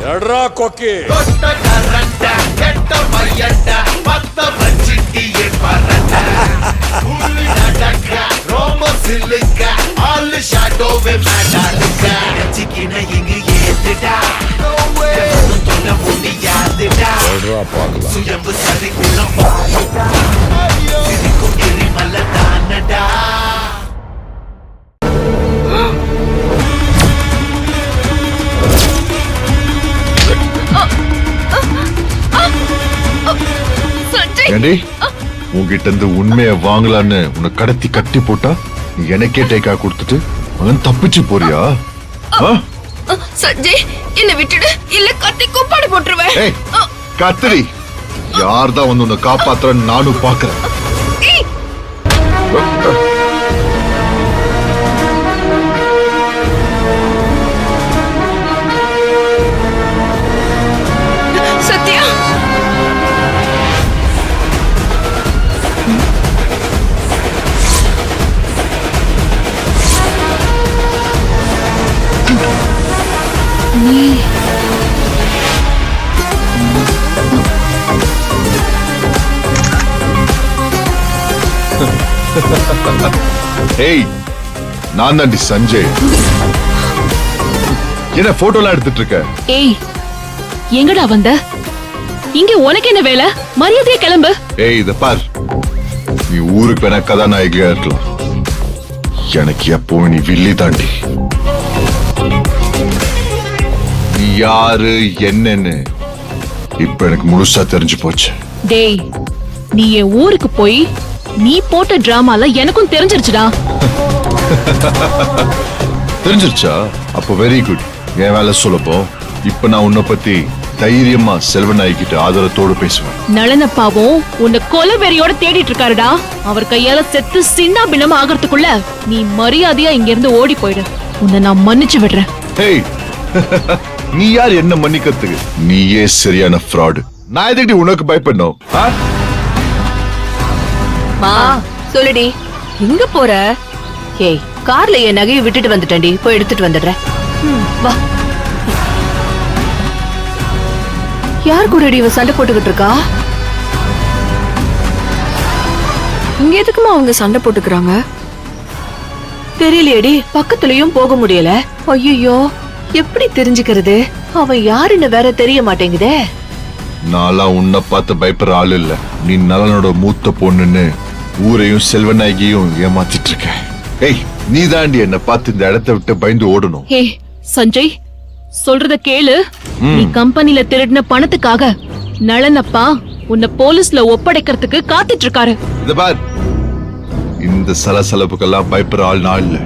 எட்ரா கொக்கி ஏண்டி உன்கிட்ட இருந்து உண்மையை வாங்கலான்னு உன்னை கடத்தி கட்டி போட்டா எனக்கே டேக்கா கொடுத்துட்டு அவன் தப்பிச்சு போறியா? சஞ்சய் என்ன விட்டுடு, இல்ல கத்தி கூப்பாடு போட்டுருவேன். கத்திரி யார்தான் வந்து உன்னை காப்பாத்துறன்னு நானும் பாக்குறேன். சத்யா ஏய், நான் தாண்டி சஞ்சய். என்ன போட்டோலாம் எடுத்துட்டு இருக்க? ஏய், எங்கடா வந்த? இங்க உனக்கு என்ன வேலை? மரியாதையா கிளம்பு. ஏய், இத பார், நீ ஊருக்கு வேணா கதாநாயகியா இருக்கலாம், எனக்கு எப்போ நீ வில்லி தாண்டி. நீ யாரு என்னன்னு இப்ப எனக்கு முழுசா தெரிஞ்சு போச்சு. டேய், நீ என் ஊருக்கு போய் நீ போட்ட டிராமால எனக்கும் தெரிஞ்சிருச்சுடா. தெரிஞ்சிருச்சா? அப்போ வெரி குட். என் வேலை சொல்லப்போம். இப்ப நான் உன்னை பத்தி தைரியமா செல்வநாய்கிட்ட ஆதரத்தோடு பேசுவேன். நளனப்பாவும் உன்னை கொலவெறியோட தேடிட்டு இருக்காருடா. அவர் கையால செத்து சின்ன பின்னமா ஆகிறதுக்குள்ள நீ மரியாதையா இங்க இருந்து ஓடி போயிடு. உன்னை நான் மன்னிச்சு விடுறேன். ஹேய், நீ யார் என்ன மன்னிக்கிறதுக்கு? நீயே சரியான ஃப்ராடு. நான் எதுக்கு உனக்கு பயப்படணும்? மா சொல்லுடி, எங்க போற? ஏய், கார்ல என் நகையை விட்டுட்டு வந்துட்டேன்டி, போய் எடுத்துட்டு வந்துடுறேன். வா. யார் கூடடி இவ சண்டை போட்டுக்கிட்டு இருக்கா? இங்க எதுக்குமா அவங்க சண்டை போட்டுக்கிறாங்க? தெரியலையேடி, பக்கத்துலயும் போக முடியல. ஐயோ, எப்படி தெரிஞ்சுக்கிறது? அவன் யாருன்னு வேற தெரிய மாட்டேங்குதே. நான்லாம் உன்னை பார்த்து பயப்படுற ஆள் இல்ல. நீ நலனோட மூத்த பொண்ணுன்னு ஊரையும் செல்வநாயகியும் ஏமாத்திட்டு இருக்க. ஏய், நீ தாண்டி என்ன பார்த்து இந்த இடத்தை விட்டு பயந்து ஓடணும். ஹே சஞ்சய், சொல்றத கேளு. நீ கம்பெனில திருடின பணத்துக்காக நளனப்பா உன்னை போலீஸ்ல ஒப்படைக்கிறதுக்கு காத்துட்டு இருக்காரு. இத பார், இந்த சலசலப்புக்கெல்லாம் பயப்படுற ஆள் நான் இல்ல.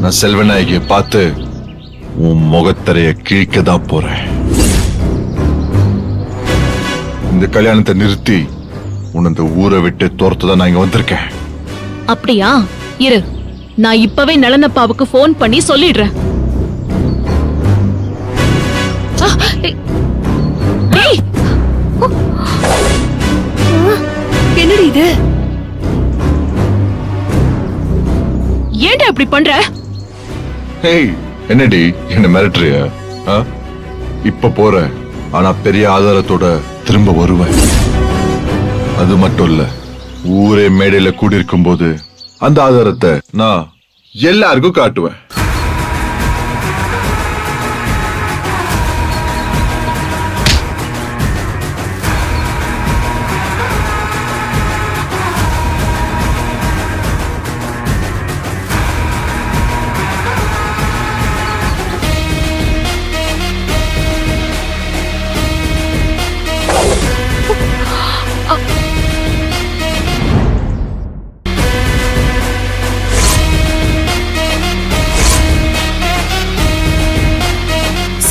நான் செல்வநாயகியை பார்த்து உன் முகத்தரைய கிழிக்கதான் போறேன். இந்த கல்யாணத்தை நிறுத்தி உன் அந்த ஊரை விட்டு துரத்துதான் நான் இங்க வந்திருக்கேன். அப்படியா? இரு, நான் இப்பவே நளனப்பாவுக்கு போன் பண்ணி சொல்லிடுறேன். என்னடி இது? ஏன்டா இப்படி பண்ற? ஹேய், என்னடி என்ன மிரட்டுறியா? இப்ப போற, ஆனா பெரிய ஆதாரத்தோட திரும்ப வருவேன். அது மட்டும் இல்ல, ஊரே மேடையில கூடியிருக்கும் போது அந்த ஆதாரத்தை நான் எல்லாருக்கும் காட்டுவேன்.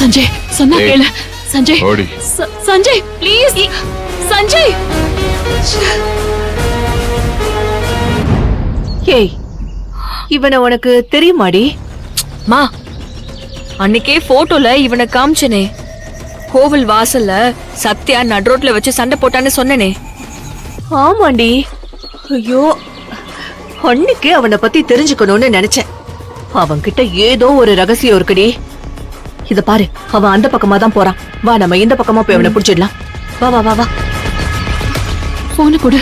சஞ்சய், சொன்னா கேளு. சஞ்சய், ஓடி. சஞ்சய் ப்ளீஸ். சஞ்சய். ஏய், இவனை உனக்கு தெரியுமாடி? மா, அன்னைக்கே போட்டோல இவனை காமிச்சனே, கோவில் வாசல்ல சத்யா நடுரோட்ல வச்சு சண்டை போட்டான்னு சொன்னனே. ஆமாண்டி. ஐயோ, அன்னைக்கு அவனை பத்தி தெரிஞ்சுக்கணும்னு நினைச்சேன். அவன்கிட்ட ஏதோ ஒரு ரகசியம் இருக்குடி. இத பாரு, அவன் அந்த பக்கமா தான் போறான். வா நம்ம இந்த பக்கமா போய் அவனை புடிச்சிடலாம். வா வா வா வா. போன கொடு